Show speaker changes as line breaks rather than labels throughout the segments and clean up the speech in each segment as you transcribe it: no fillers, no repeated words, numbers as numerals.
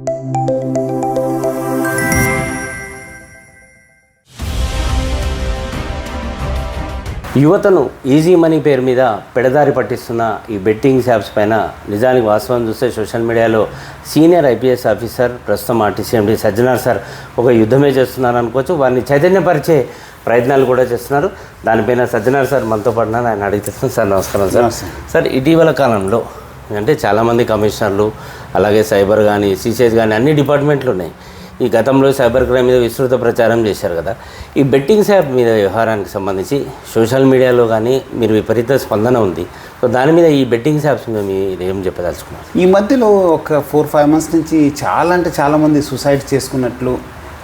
యువతను easy money పేరు మీద పెడదారి పట్టిస్తున్న ఈ బెట్టింగ్ యాప్స్ పైన నిజానికి వాస్తవం చూస్తే సోషల్ మీడియాలో సీనియర్ ఐపీఎస్ ఆఫీసర్ ప్రస్తుతం ఆర్టీసీఎండీ సజ్జనార్ సార్ ఒక యుద్ధమే చేస్తున్నారు అనుకోవచ్చు. వారిని చైతన్యపరిచే ప్రయత్నాలు కూడా చేస్తున్నారు. దానిపైన సజ్జనార్ సార్ మనతో పాటు ఆయన అడిగిస్తున్నాను. సార్ నమస్కారం సార్. సార్ ఇటీవల కాలంలో అంటే చాలామంది కమిషనర్లు అలాగే సైబర్ కానీ సీసీఎస్ కానీ అన్ని డిపార్ట్మెంట్లు ఉన్నాయి. ఈ గతంలో సైబర్ క్రైమ్ మీద విస్తృత ప్రచారం చేశారు కదా. ఈ బెట్టింగ్స్ యాప్ మీద వ్యవహారానికి సంబంధించి సోషల్ మీడియాలో కానీ మీరు విపరీత స్పందన ఉంది. సో దాని మీద ఈ బెట్టింగ్స్ యాప్స్ మీద మీరు ఏం చెప్పదలుచుకున్నారు?
ఈ మధ్యలో ఒక 4-5 months నుంచి చాలామంది సూసైడ్ చేసుకున్నట్లు,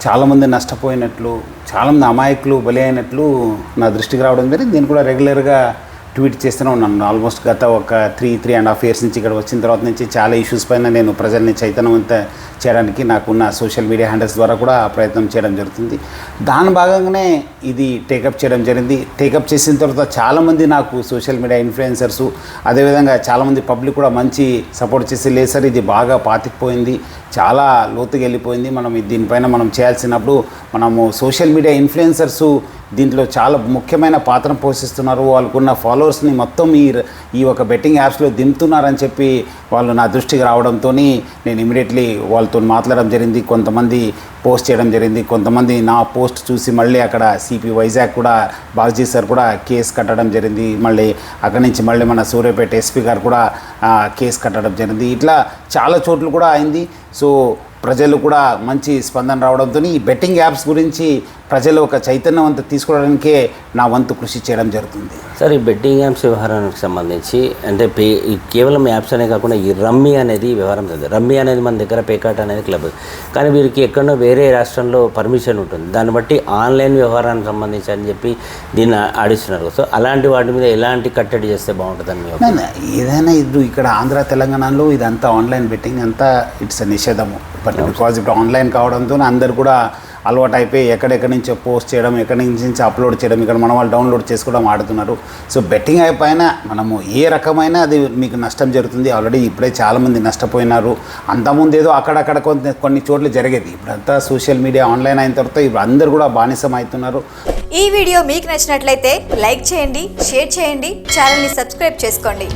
చాలామంది నష్టపోయినట్లు, చాలామంది అమాయకులు బలి అయినట్లు నా దృష్టికి రావడం జరిగింది. నేను కూడా రెగ్యులర్గా ట్వీట్ చేస్తూనే ఉన్నాను. ఆల్మోస్ట్ గత ఒక 3.5 years నుంచి ఇక్కడ వచ్చిన తర్వాత నుంచి చాలా ఇష్యూస్ పైన నేను ప్రజల్ని చైతన్యవంతం చేయడానికి నాకున్న సోషల్ మీడియా హ్యాండిల్స్ ద్వారా కూడా ప్రయత్నం చేయడం జరుగుతుంది. దాని భాగంగానే ఇది టేకప్ చేయడం జరిగింది. టేకప్ చేసిన తర్వాత చాలామంది నాకు సోషల్ మీడియా ఇన్ఫ్లుయెన్సర్సు అదేవిధంగా చాలామంది పబ్లిక్ కూడా మంచి సపోర్ట్ చేసి, లేదు సార్ ఇది బాగా పాతికిపోయింది, చాలా లోతుగా వెళ్ళిపోయింది, మనం దీనిపైన మనం చేయాల్సినప్పుడు మనము సోషల్ మీడియా ఇన్ఫ్లుయెన్సర్సు దీంట్లో చాలా ముఖ్యమైన పాత్ర పోషిస్తున్నారు, వాళ్ళకున్న ఫాలోవర్స్ని మొత్తం ఈ ఒక బెట్టింగ్ యాప్స్లో దింపుతున్నారని చెప్పి వాళ్ళు నా దృష్టికి రావడంతో నేను ఇమీడియట్లీ వాళ్ళతో మాట్లాడడం జరిగింది. కొంతమంది పోస్ట్ చేయడం జరిగింది. కొంతమంది నా పోస్ట్ చూసి మళ్ళీ అక్కడ సిపి వైజాగ్ కూడా బాగ్జీ సార్ కూడా కేసు కట్టడం జరిగింది. మళ్ళీ అక్కడి నుంచి మళ్ళీ మన సూర్యాపేట ఎస్పీ గారు కూడా కేసు కట్టడం జరిగింది. ఇట్లా చాలా చోట్ల కూడా అయింది. సో ప్రజలు కూడా మంచి స్పందన రావడంతో ఈ బెట్టింగ్ యాప్స్ గురించి ప్రజలు ఒక చైతన్యవంతం తీసుకోవడానికే నా వంతు కృషి చేయడం జరుగుతుంది.
సార్ ఈ బెట్టింగ్ యాప్స్ వ్యవహారానికి సంబంధించి అంటే కేవలం యాప్స్ అనే కాకుండా ఈ రమ్మీ అనేది వ్యవహారం ఉంది. రమ్మీ అనేది మన దగ్గర పేకాట్ అనేది క్లబ్, కానీ వీరికి ఎక్కడో వేరే రాష్ట్రంలో పర్మిషన్ ఉంటుంది. దాన్ని బట్టి ఆన్లైన్ వ్యవహారానికి సంబంధించి అని చెప్పి దీన్ని ఆడిస్తున్నారు. సో అలాంటి వాటి మీద ఎలాంటి కట్టడి చేస్తే బాగుంటుందని?
ఏదైనా ఇది ఇక్కడ ఆంధ్ర తెలంగాణలో ఇదంతా ఆన్లైన్ బెట్టింగ్ అంతా ఇట్స్ నిషేధము. బట్ బికాజ్ ఇప్పుడు ఆన్లైన్ కావడంతో అందరు కూడా అలవాటు అయిపోయి ఎక్కడెక్కడి నుంచో పోస్ట్ చేయడం, ఎక్కడి నుంచి అప్లోడ్ చేయడం, ఇక్కడ మన వాళ్ళు డౌన్లోడ్ చేసుకోవడం ఆడుతున్నారు. సో బెట్టింగ్ యాప్ పైన మనము ఏ రకమైన అది మీకు నష్టం జరుగుతుంది. ఆల్రెడీ ఇప్పుడే చాలామంది నష్టపోయినారు. అంతకుముందు ఏదో అక్కడక్కడ కొన్ని చోట్ల జరిగేది. ఇప్పుడంతా సోషల్ మీడియా ఆన్లైన్ అయిన తర్వాత ఇప్పుడు అందరు కూడా బానిసం అవుతున్నారు.
ఈ వీడియో మీకు నచ్చినట్లయితే లైక్ చేయండి, షేర్ చేయండి, ఛానల్ని సబ్స్క్రైబ్ చేసుకోండి.